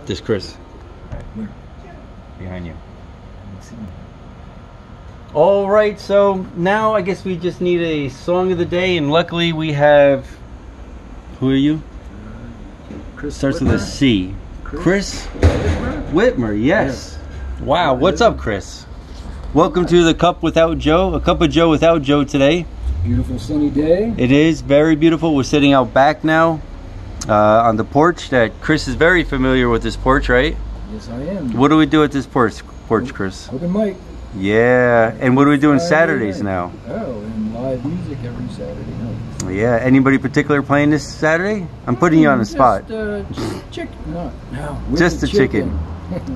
This Chris. Right, behind you. All right, so now I guess we just need a song of the day, and luckily we have. Who are you? Chris Starts Whitmer. with a C. Chris Whitmer, yes. Wow, what's up, Chris? Welcome to the Cup Without Joe. A cup of Joe without Joe today. Beautiful sunny day. It is very beautiful. We're sitting out back now on the porch. That Chris is very familiar with this porch, right? Yes, I am. What do we do at this porch, Chris? Open mic. Yeah, and what are we doing Saturdays now? Oh, and live music every Saturday night. Yeah, anybody particular playing this Saturday? I'm putting you on the spot. Just chicken. No, just the chicken.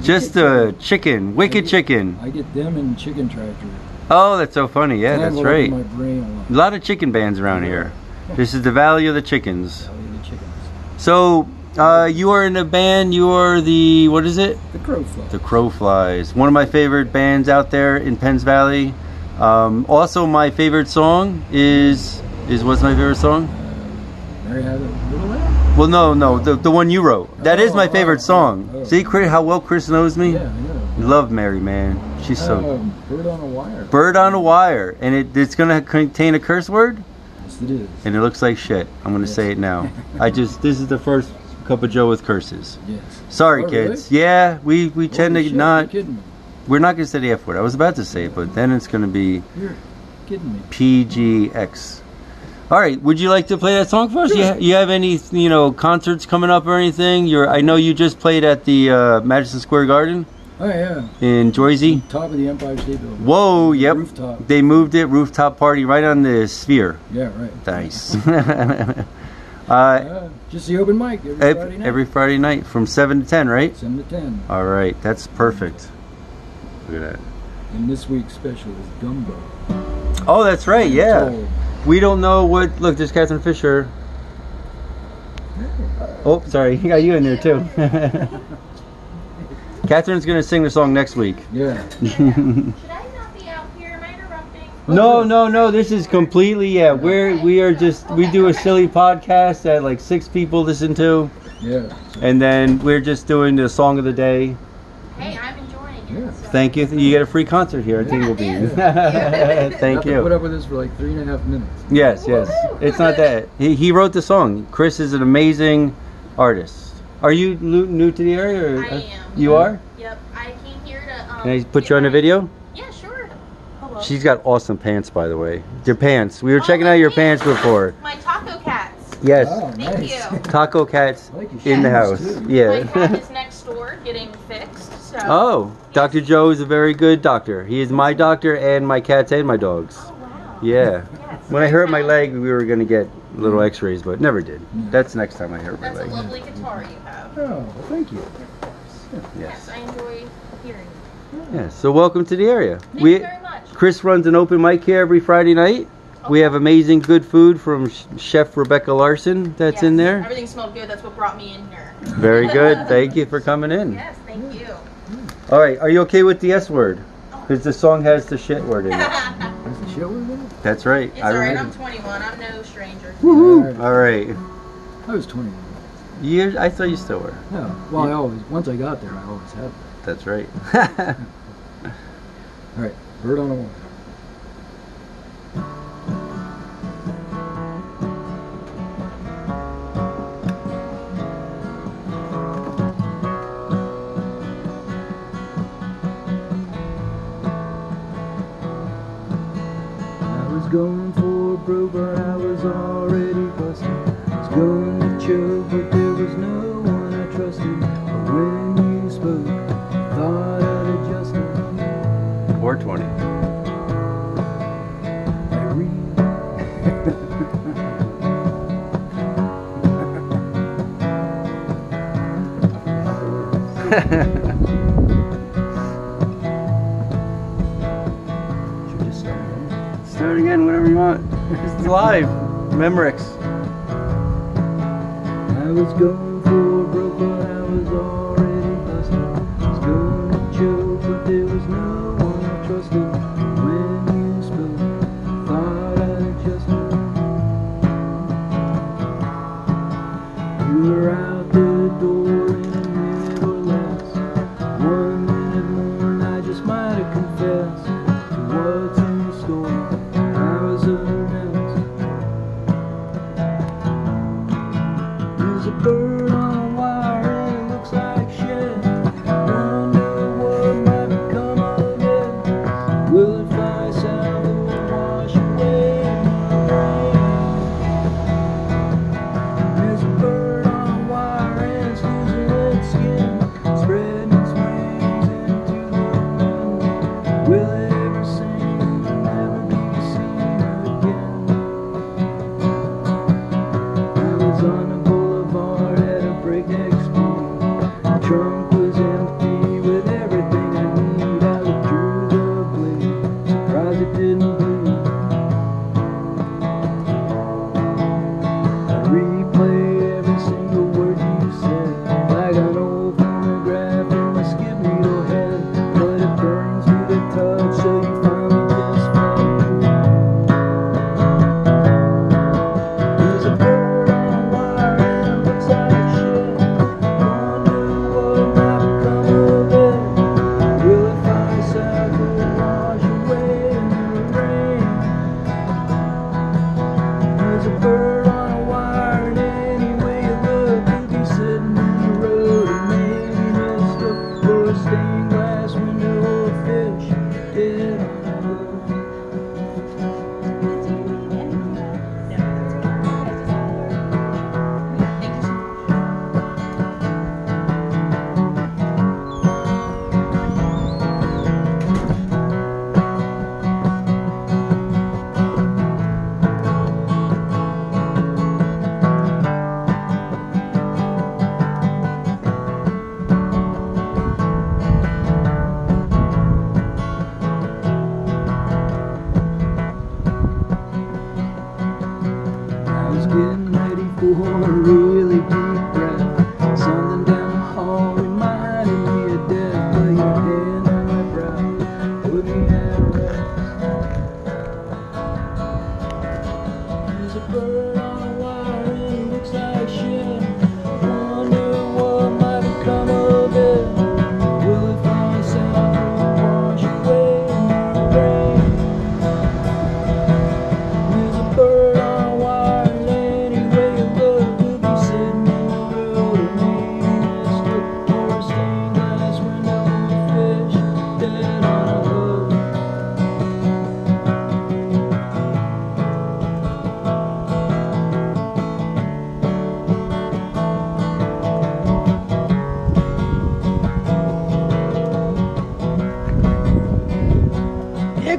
Just the chicken. Wicked chicken. I get them in Chicken Tractor. Oh, that's so funny. Yeah, that's right. My brain a lot of chicken bands around here. This is the Valley of the Chickens. Valley of the Chickens. So, you are in a band. You are the, what is it? The Crowflies. The Crowflies. One of my favorite bands out there in Penns Valley. Also, my favorite song is what's my favorite song? Mary Had a Little Lamb? Well, no, the one you wrote. That is my favorite song. See, how well Chris knows me? Yeah, I know. Love Mary, man. She's so... Bird on a Wire. Bird on a Wire. And it's going to contain a curse word? Yes, it is. And it looks like shit. I'm going to say it now. This is the first Cup of Joe with curses. Yes. Sorry, Oh, kids. really? Yeah, we tend to Shit, not... You're kidding me. We're not going to say the F word. I was about to say it, but then it's going to be... You're kidding me. PGX. All right, would you like to play that song for us? Sure. You have any, concerts coming up or anything? I know you just played at the Madison Square Garden. Oh, yeah. In Jersey. Top of the Empire State Building. Whoa, yep. Rooftop. They moved it, rooftop party right on the Sphere. Yeah, right. Nice. Just the open mic every Friday night. Every Friday night from 7 to 10, right? 7 to 10. All right, that's perfect. Look at that. And this week's special is gumbo. Oh, that's right, yeah. Told. We don't know what... Look, there's Catherine Fisher. Oh, sorry. He got you in there, too. Catherine's going to sing the song next week. Yeah. Should I not be out here? Am I interrupting? No. This is completely... Yeah, we do a silly podcast that like 6 people listen to. Yeah. And then we're just doing the song of the day. Hey, I'm enjoying it. Yeah. So. Thank you. You get a free concert here at IngleBean. Thank you. Put up with this for like 3.5 minutes. Yes. It's not that. He wrote the song. Chris is an amazing artist. Are you new to the area? Or, I am. You are? Yep. I came here to... Can I put you on a video? Yeah, sure. Hello. She's got awesome pants, by the way. Your pants. We were checking out your pants before. My taco cats. Yes. Oh, Thank nice. you. Taco cats I like your in the shoes, house. too. My Yeah. cat is next door getting fixed. So. Oh, Dr. Joe is a very good doctor. He is my doctor and my cats and my dogs. Oh, wow. Yeah. Yes. When I hurt my leg, we were going to get little x-rays, but never did. That's next time I hurt my That's a leg. lovely guitar you have. Oh, thank you. Yes, I enjoy hearing it. Yeah, so welcome to the area. Thank you very much. Chris runs an open mic here every Friday night. We have amazing good food from Chef Rebecca Larson that's in there. Everything smelled good. That's what brought me in here. Very good. Thank you for coming in. Yes, thank you. All right, are you okay with the S word? Because the song has the shit word in it. There's the shit word in it? That's right. It's alright, I'm 21. I'm no stranger. Woohoo! All right. I was 21. I thought you still were. No. Well, once I got there, I always had. That's right. All right. Bird on a Wire. I was going for broke, but I was already busted. I was going to choke, but there was no one I trusted. But when you spoke, I thought I'd adjusted. 420. I Should we just start again? Start again, whatever you want. It's live. Memorex. I was going for broke, but I was already busted. I was going to choke, but there was no one I trusted. When you spoke, I thought I'd adjusted. You were out the door in a minute or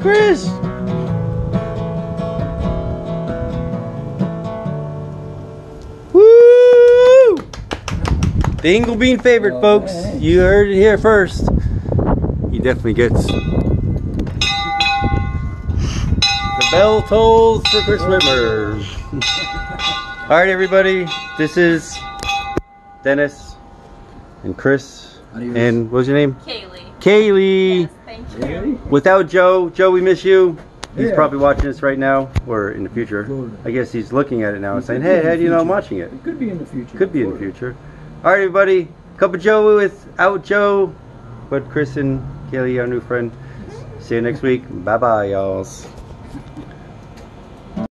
Chris. Woo! The IngleBean favorite, folks. You heard it here first. He definitely gets the bell tolls for Chris Whitmer. All right, everybody. This is Dennis and Chris. Adios. And what's your name? Kaylee. Kaylee. Yes, thank you. Without Joe. Joe, we miss you. He's Yeah. probably watching this right now, or in the future. Florida. I guess he's looking at it now and saying, could be hey, in how the do you know I'm future. watching it? It could be in the future. Could be in the Florida. future. All right, everybody. Cup of Joe without Joe, but Chris and Kaylee, our new friend. See you next week. Bye-bye, y'all.